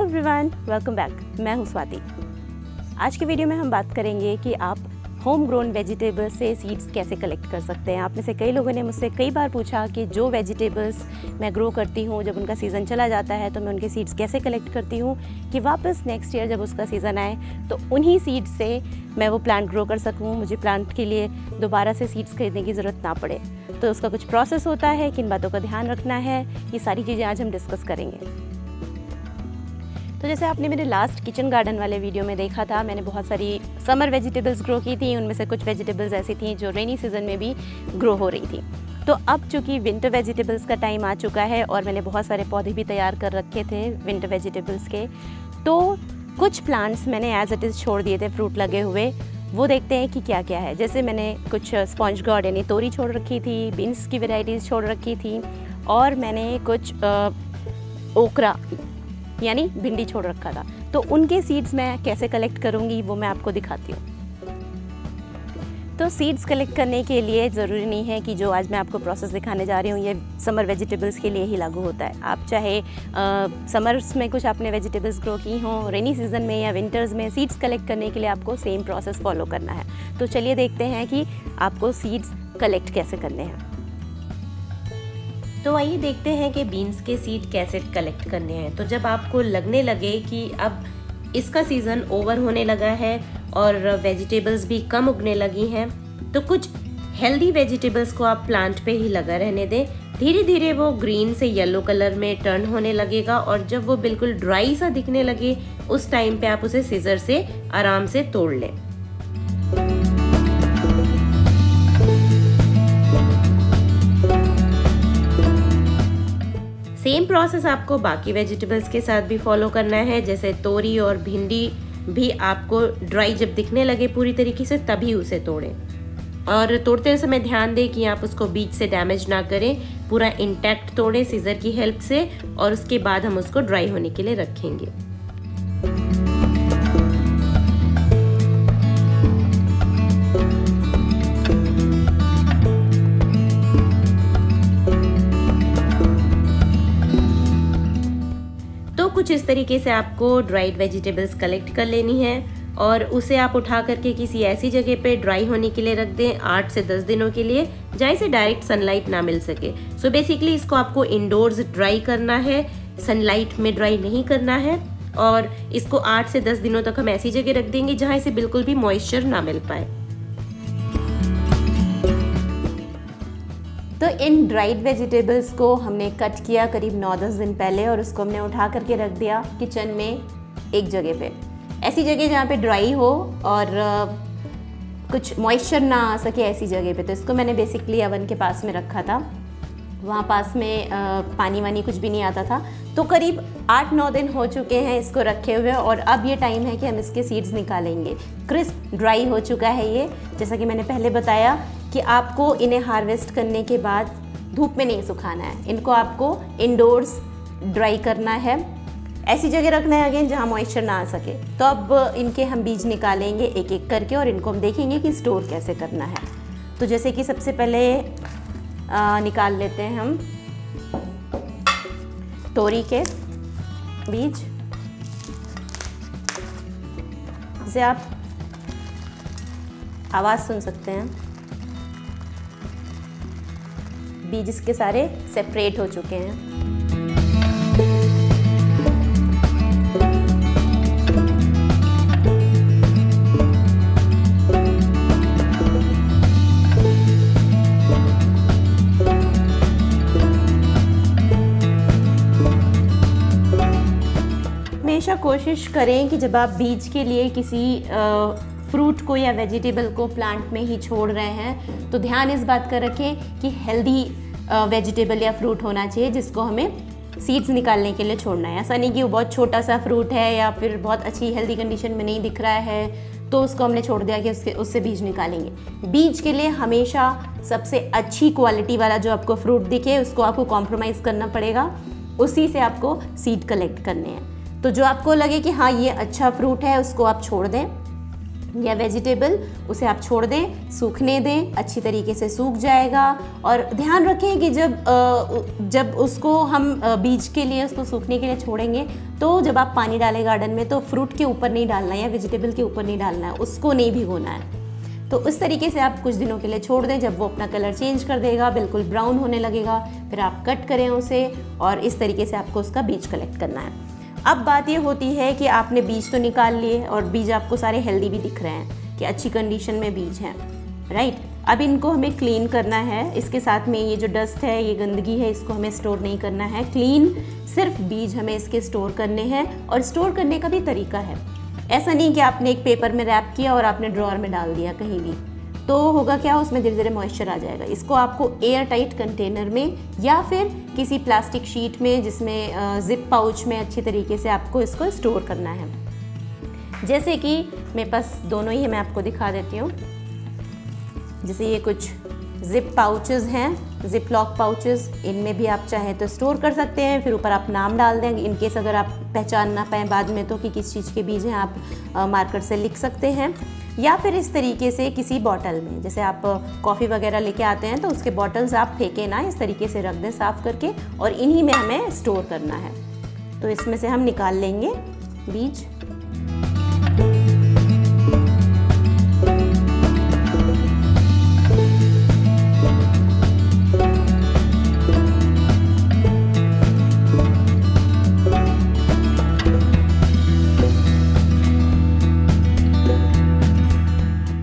Everyone, welcome back. मैं हूँ स्वाति। आज की वीडियो में हम बात करेंगे कि आप होम ग्रोन वेजिटेबल्स से सीड्स कैसे कलेक्ट कर सकते हैं। आप में से कई लोगों ने मुझसे कई बार पूछा कि जो वेजिटेबल्स मैं ग्रो करती हूँ, जब उनका सीज़न चला जाता है तो मैं उनके सीड्स कैसे कलेक्ट करती हूँ कि वापस नेक्स्ट ईयर जब उसका सीज़न आए तो उन्हीं सीड्स से मैं वो प्लांट ग्रो कर सकूँ, मुझे प्लांट के लिए दोबारा से सीड्स खरीदने की ज़रूरत ना पड़े। तो उसका कुछ प्रोसेस होता है, किन बातों का ध्यान रखना है, ये सारी चीज़ें आज हम डिस्कस करेंगे। तो जैसे आपने मेरे लास्ट किचन गार्डन वाले वीडियो में देखा था, मैंने बहुत सारी समर वेजिटेबल्स ग्रो की थी। उनमें से कुछ वेजिटेबल्स ऐसी थी जो रेनी सीजन में भी ग्रो हो रही थी। तो अब चूँकि विंटर वेजिटेबल्स का टाइम आ चुका है और मैंने बहुत सारे पौधे भी तैयार कर रखे थे विंटर वेजिटेबल्स के, तो कुछ प्लांट्स मैंने एज इट इज़ छोड़ दिए थे फ्रूट लगे हुए। वो देखते हैं कि क्या क्या है। जैसे मैंने कुछ स्पॉन्ज गॉड यानी तोरी छोड़ रखी थी, बीन्स की वेराइटीज़ छोड़ रखी थी, और मैंने कुछ ओकरा यानी भिंडी छोड़ रखा था। तो उनके सीड्स मैं कैसे कलेक्ट करूँगी वो मैं आपको दिखाती हूँ। तो सीड्स कलेक्ट करने के लिए ज़रूरी नहीं है कि जो आज मैं आपको प्रोसेस दिखाने जा रही हूँ ये समर वेजिटेबल्स के लिए ही लागू होता है। आप चाहे समर्स में कुछ आपने वेजिटेबल्स ग्रो की हों, रेनी सीजन में या विंटर्स में, सीड्स कलेक्ट करने के लिए आपको सेम प्रोसेस फॉलो करना है। तो चलिए देखते हैं कि आपको सीड्स कलेक्ट कैसे करने हैं। तो आइए देखते हैं कि बीन्स के सीड कैसे कलेक्ट करने हैं। तो जब आपको लगने लगे कि अब इसका सीज़न ओवर होने लगा है और वेजिटेबल्स भी कम उगने लगी हैं, तो कुछ हेल्दी वेजिटेबल्स को आप प्लांट पे ही लगा रहने दें। धीरे धीरे वो ग्रीन से येलो कलर में टर्न होने लगेगा और जब वो बिल्कुल ड्राई सा दिखने लगे उस टाइम पे आप उसे सीजर से आराम से तोड़ लें। सेम प्रोसेस आपको बाकी वेजिटेबल्स के साथ भी फॉलो करना है। जैसे तोरी और भिंडी भी आपको ड्राई जब दिखने लगे पूरी तरीके से तभी उसे तोड़ें, और तोड़ते समय ध्यान दें कि आप उसको बीच से डैमेज ना करें, पूरा इंटैक्ट तोड़ें सीजर की हेल्प से, और उसके बाद हम उसको ड्राई होने के लिए रखेंगे। कुछ इस तरीके से आपको ड्राइड वेजिटेबल्स कलेक्ट कर लेनी है और उसे आप उठा करके किसी ऐसी जगह पे ड्राई होने के लिए रख दें 8 से 10 दिनों के लिए, जहाँ से डायरेक्ट सनलाइट ना मिल सके। सो बेसिकली इसको आपको इंडोर्स ड्राई करना है, सनलाइट में ड्राई नहीं करना है। और इसको 8 से 10 दिनों तक हम ऐसी जगह रख देंगे जहाँ इसे बिल्कुल भी मॉइस्चर ना मिल पाए। तो इन ड्राइड वेजिटेबल्स को हमने कट किया करीब 9-10 दिन पहले, और उसको हमने उठा करके रख दिया किचन में एक जगह पे, ऐसी जगह जहाँ पे ड्राई हो और कुछ मॉइस्चर ना आ सके, ऐसी जगह पे। तो इसको मैंने बेसिकली ओवन के पास में रखा था, वहाँ पास में पानी वानी कुछ भी नहीं आता था। तो करीब 8-9 दिन हो चुके हैं इसको रखे हुए, और अब ये टाइम है कि हम इसके सीड्स निकालेंगे। क्रिस्प ड्राई हो चुका है ये। जैसा कि मैंने पहले बताया कि आपको इन्हें हार्वेस्ट करने के बाद धूप में नहीं सुखाना है, इनको आपको इंडोर्स ड्राई करना है, ऐसी जगह रखना है अगेन जहाँ मॉइस्चर ना आ सके। तो अब इनके हम बीज निकालेंगे एक एक करके, और इनको हम देखेंगे कि स्टोर कैसे करना है। तो जैसे कि सबसे पहले निकाल लेते हैं हम तोरी के बीज। जिसे आप आवाज़ सुन सकते हैं, बीज इसके सारे सेपरेट हो चुके हैं। हमेशा कोशिश करें कि जब आप बीज के लिए किसी फ्रूट को या वेजिटेबल को प्लांट में ही छोड़ रहे हैं तो ध्यान इस बात का रखें कि हेल्दी वेजिटेबल या फ्रूट होना चाहिए जिसको हमें सीड्स निकालने के लिए छोड़ना है। ऐसा नहीं कि वो बहुत छोटा सा फ्रूट है या फिर बहुत अच्छी हेल्दी कंडीशन में नहीं दिख रहा है तो उसको हमने छोड़ दिया कि उससे बीज निकालेंगे। बीज के लिए हमेशा सबसे अच्छी क्वालिटी वाला जो आपको फ्रूट दिखे उसको आपको कॉम्प्रोमाइज़ करना पड़ेगा, उसी से आपको सीड कलेक्ट करने हैं। तो जो आपको लगे कि हाँ ये अच्छा फ्रूट है उसको आप छोड़ दें। या वेजिटेबल, उसे आप छोड़ दें, सूखने दें, अच्छी तरीके से सूख जाएगा। और ध्यान रखें कि जब उसको हम बीज के लिए उसको सूखने के लिए छोड़ेंगे तो जब आप पानी डालें गार्डन में तो फ्रूट के ऊपर नहीं डालना है या वेजिटेबल के ऊपर नहीं डालना है, उसको नहीं भिगोना है। तो उस तरीके से आप कुछ दिनों के लिए छोड़ दें। जब वो अपना कलर चेंज कर देगा, बिल्कुल ब्राउन होने लगेगा, फिर आप कट करें उसे और इस तरीके से आपको उसका बीज कलेक्ट करना है। अब बात ये होती है कि आपने बीज तो निकाल लिए और बीज आपको सारे हेल्दी भी दिख रहे हैं कि अच्छी कंडीशन में बीज हैं, राइट। अब इनको हमें क्लीन करना है। इसके साथ में ये जो डस्ट है, ये गंदगी है, इसको हमें स्टोर नहीं करना है। क्लीन सिर्फ बीज हमें इसके स्टोर करने हैं। और स्टोर करने का भी तरीका है, ऐसा नहीं कि आपने एक पेपर में रैप किया और आपने ड्रॉअर में डाल दिया कहीं भी, तो होगा क्या, उसमें धीरे धीरे मॉइस्चर आ जाएगा। इसको आपको एयर टाइट कंटेनर में या फिर किसी प्लास्टिक शीट में जिसमें जिप पाउच में अच्छी तरीके से आपको इसको स्टोर करना है। जैसे कि मेरे पास दोनों ही है, मैं आपको दिखा देती हूँ। जैसे ये कुछ जिप पाउचेस हैं, जिप लॉक पाउचेस, इनमें भी आप चाहें तो स्टोर कर सकते हैं। फिर ऊपर आप नाम डाल दें, इन केस अगर आप पहचान ना पाएँ बाद में तो कि किस चीज़ के बीज हैं, आप मार्कर से लिख सकते हैं। या फिर इस तरीके से किसी बॉटल में, जैसे आप कॉफ़ी वगैरह लेके आते हैं तो उसके बॉटल्स आप फेंके ना, इस तरीके से रख दें साफ़ करके, और इन्हीं में हमें स्टोर करना है। तो इसमें से हम निकाल लेंगे बीज।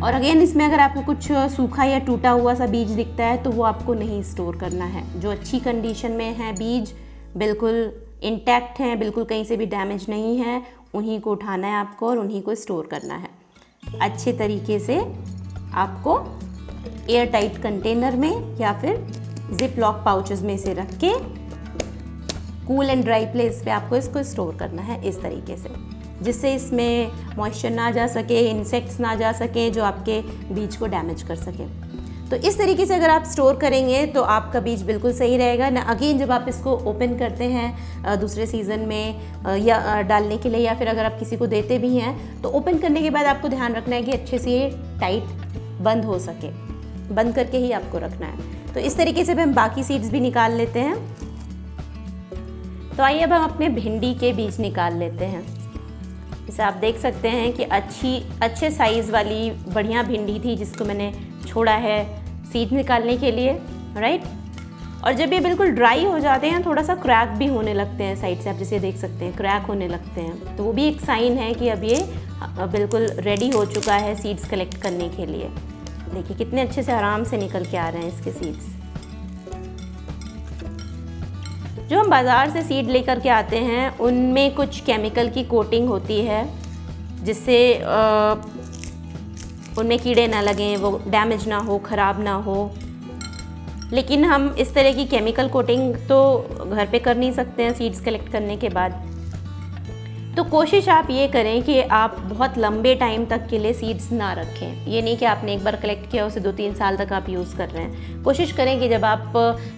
और अगेन इसमें अगर आपको कुछ सूखा या टूटा हुआ सा बीज दिखता है तो वो आपको नहीं स्टोर करना है। जो अच्छी कंडीशन में है बीज, बिल्कुल इंटैक्ट हैं, बिल्कुल कहीं से भी डैमेज नहीं है, उन्हीं को उठाना है आपको और उन्हीं को स्टोर करना है। अच्छे तरीके से आपको एयर टाइट कंटेनर में या फिर जिप लॉक पाउचेस में से रख के कूल एंड ड्राई प्लेस पे आपको इसको स्टोर करना है इस तरीके से, जिससे इसमें मॉइस्चर ना जा सके, इंसेक्ट्स ना जा सके जो आपके बीज को डैमेज कर सके। तो इस तरीके से अगर आप स्टोर करेंगे तो आपका बीज बिल्कुल सही रहेगा ना। अगेन जब आप इसको ओपन करते हैं दूसरे सीज़न में या डालने के लिए, या फिर अगर आप किसी को देते भी हैं तो ओपन करने के बाद आपको ध्यान रखना है कि अच्छे से ये टाइट बंद हो सके, बंद करके ही आपको रखना है। तो इस तरीके से हम बाकी सीड्स भी निकाल लेते हैं। तो आइए अब हम अपने भिंडी के बीज निकाल लेते हैं। जैसे आप देख सकते हैं कि अच्छे साइज़ वाली बढ़िया भिंडी थी जिसको मैंने छोड़ा है सीड निकालने के लिए, राइट। और जब ये बिल्कुल ड्राई हो जाते हैं थोड़ा सा क्रैक भी होने लगते हैं साइड से, आप जैसे देख सकते हैं क्रैक होने लगते हैं, तो वो भी एक साइन है कि अब ये बिल्कुल रेडी हो चुका है सीड्स कलेक्ट करने के लिए। देखिए कितने अच्छे से आराम से निकल के आ रहे हैं इसके सीड्स। जो हम बाज़ार से सीड लेकर के आते हैं उनमें कुछ केमिकल की कोटिंग होती है जिससे उनमें कीड़े ना लगें, वो डैमेज ना हो, ख़राब ना हो। लेकिन हम इस तरह की केमिकल कोटिंग तो घर पे कर नहीं सकते हैं सीड्स कलेक्ट करने के बाद। तो कोशिश आप ये करें कि आप बहुत लंबे टाइम तक के लिए सीड्स ना रखें। ये नहीं कि आपने एक बार कलेक्ट किया उसे 2-3 साल तक आप यूज़ कर रहे हैं। कोशिश करें कि जब आप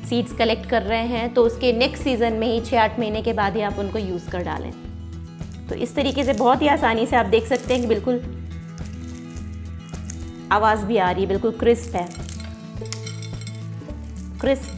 सीड्स कलेक्ट कर रहे हैं तो उसके नेक्स्ट सीज़न में ही 6-8 महीने के बाद ही आप उनको यूज़ कर डालें। तो इस तरीके से बहुत ही आसानी से आप देख सकते हैं कि बिल्कुल आवाज़ भी आ रही है, बिल्कुल क्रिस्प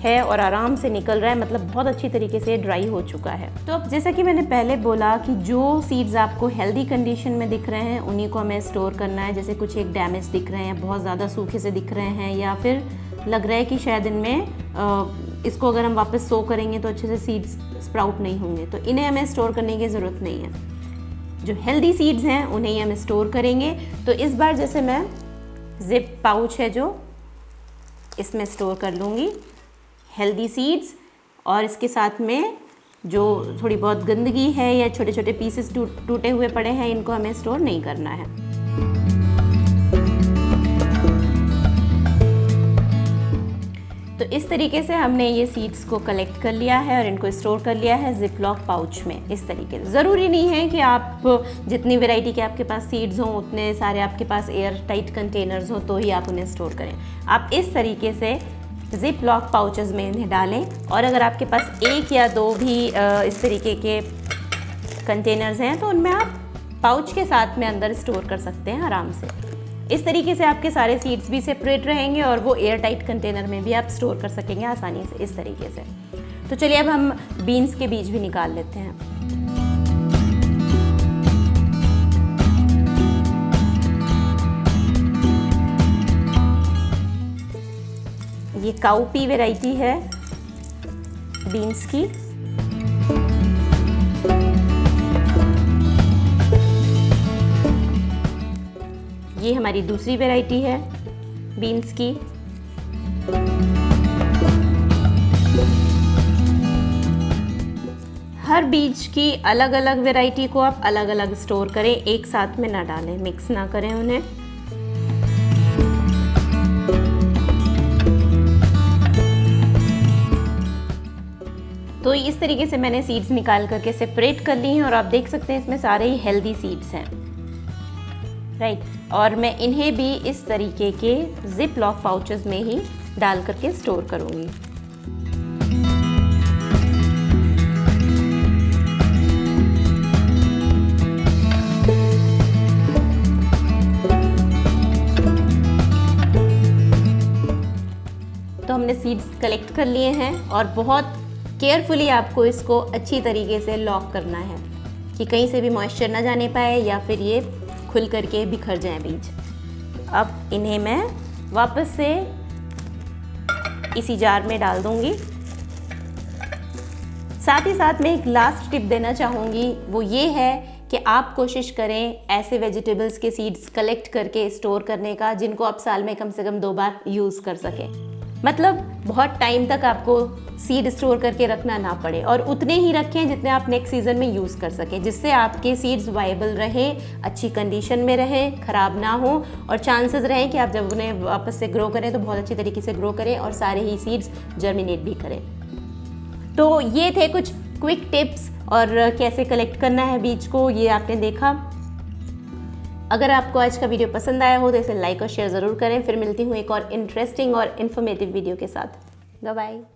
है और आराम से निकल रहा है, मतलब बहुत अच्छी तरीके से ड्राई हो चुका है। तो अब जैसा कि मैंने पहले बोला कि जो सीड्स आपको हेल्दी कंडीशन में दिख रहे हैं उन्हीं को हमें स्टोर करना है। जैसे कुछ एक डैमेज दिख रहे हैं, बहुत ज़्यादा सूखे से दिख रहे हैं, या फिर लग रहा है कि शायद इनमें इसको अगर हम वापस सो करेंगे तो अच्छे से सीड्स स्प्राउट नहीं होंगे, तो इन्हें हमें स्टोर करने की ज़रूरत नहीं है। जो हेल्दी सीड्स हैं उन्हें ही हम स्टोर करेंगे। तो इस बार जैसे मैं जिप पाउच है जो इसमें स्टोर कर लूँगी हेल्दी सीड्स, और इसके साथ में जो थोड़ी बहुत गंदगी है या छोटे छोटे पीसेस टूटे हुए पड़े हैं इनको हमें स्टोर नहीं करना है। तो इस तरीके से हमने ये सीड्स को कलेक्ट कर लिया है और इनको स्टोर कर लिया है जिप लॉक पाउच में। इस तरीके से ज़रूरी नहीं है कि आप जितनी वैरायटी के आपके पास सीड्स हों उतने सारे आपके पास एयर टाइट कंटेनर्स हों तो ही आप उन्हें स्टोर करें। आप इस तरीके से जिप लॉक पाउचेस में इन्हें डालें, और अगर आपके पास 1 या 2 भी इस तरीके के कंटेनर्स हैं तो उनमें आप पाउच के साथ में अंदर स्टोर कर सकते हैं आराम से। इस तरीके से आपके सारे सीड्स भी सेपरेट रहेंगे और वो एयर टाइट कंटेनर में भी आप स्टोर कर सकेंगे आसानी से इस तरीके से। तो चलिए अब हम बीन्स के बीज भी निकाल लेते हैं। ये काउपी वैरायटी है बीन्स की। ये हमारी दूसरी वैरायटी है बीन्स की। हर बीज की अलग अलग वैरायटी को आप अलग अलग स्टोर करें, एक साथ में ना डालें, मिक्स ना करें उन्हें। तो इस तरीके से मैंने सीड्स निकाल करके सेपरेट कर ली हैं और आप देख सकते हैं इसमें सारे ही हेल्दी सीड्स हैं, राइट। और मैं इन्हें भी इस तरीके के जिप लॉक पाउचेस में ही डाल करके स्टोर करूँगी। तो हमने सीड्स कलेक्ट कर लिए हैं और बहुत केयरफुली आपको इसको अच्छी तरीके से लॉक करना है कि कहीं से भी मॉइस्चर ना जाने पाए या फिर ये खुल करके बिखर जाए बीज। अब इन्हें मैं वापस से इसी जार में डाल दूंगी। साथ ही साथ मैं एक लास्ट टिप देना चाहूँगी, वो ये है कि आप कोशिश करें ऐसे वेजिटेबल्स के सीड्स कलेक्ट करके स्टोर करने का जिनको आप साल में कम से कम 2 बार यूज़ कर सकें। मतलब बहुत टाइम तक आपको सीड स्टोर करके रखना ना पड़े और उतने ही रखें जितने आप नेक्स्ट सीज़न में यूज़ कर सकें, जिससे आपके सीड्स वाइबल रहें, अच्छी कंडीशन में रहें, ख़राब ना हो और चांसेस रहें कि आप जब उन्हें वापस से ग्रो करें तो बहुत अच्छी तरीके से ग्रो करें और सारे ही सीड्स जर्मिनेट भी करें। तो ये थे कुछ क्विक टिप्स और कैसे कलेक्ट करना है बीज को, ये आपने देखा। अगर आपको आज का वीडियो पसंद आया हो तो इसे लाइक और शेयर ज़रूर करें। फिर मिलती हूँ एक और इंटरेस्टिंग और इन्फॉर्मेटिव वीडियो के साथ। Bye bye.